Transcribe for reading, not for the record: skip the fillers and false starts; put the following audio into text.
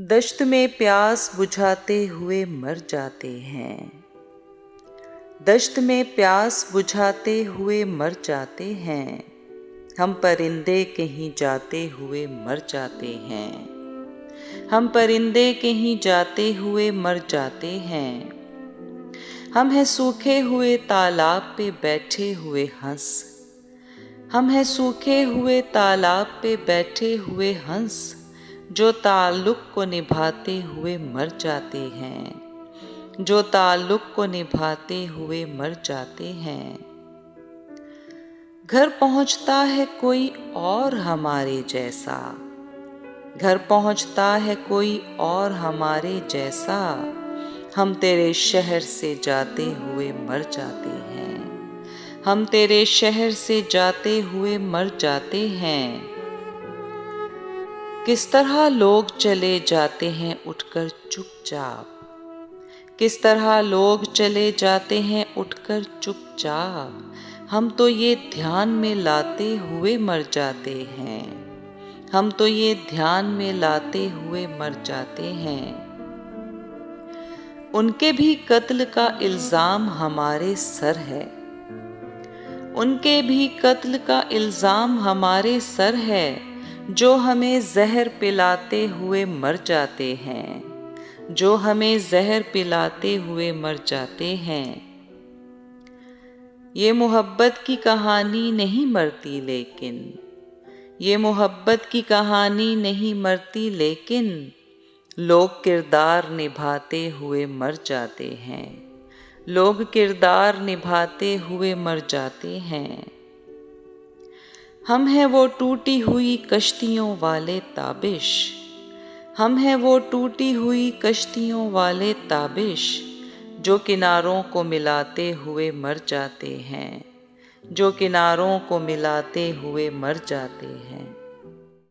दश्त में प्यास बुझाते हुए मर जाते हैं। दश्त में प्यास बुझाते हुए मर जाते हैं। हम परिंदे कहीं जाते हुए मर जाते हैं। हम परिंदे कहीं जाते हुए मर जाते हैं। हम हैं सूखे हुए तालाब पे बैठे हुए हंस। हम हैं सूखे हुए तालाब पे बैठे हुए हंस, जो ताल्लुक को निभाते हुए मर जाते हैं। जो ताल्लुक को निभाते हुए मर जाते हैं। घर पहुंचता है कोई और हमारे जैसा। घर पहुंचता है कोई और हमारे जैसा। हम तेरे शहर से जाते हुए मर जाते हैं। हम तेरे शहर से जाते हुए मर जाते हैं। किस तरह लोग चले जाते हैं उठकर चुपचाप। किस तरह लोग चले जाते हैं उठकर चुपचाप। हम तो ये ध्यान में लाते हुए मर जाते हैं। हम तो ये ध्यान में लाते हुए मर जाते हैं। उनके भी कत्ल का इल्जाम हमारे सर है। उनके भी कत्ल का इल्जाम हमारे सर है, जो हमें जहर पिलाते हुए मर जाते हैं। जो हमें जहर पिलाते हुए मर जाते हैं। ये मोहब्बत की कहानी नहीं मरती लेकिन, ये मोहब्बत की कहानी नहीं मरती लेकिन, लोग किरदार निभाते हुए मर जाते हैं। लोग किरदार निभाते हुए मर जाते हैं। हम हैं वो टूटी हुई कश्तियों वाले ताबिश। हम हैं वो टूटी हुई कश्तियों वाले ताबिश, जो किनारों को मिलाते हुए मर जाते हैं। जो किनारों को मिलाते हुए मर जाते हैं।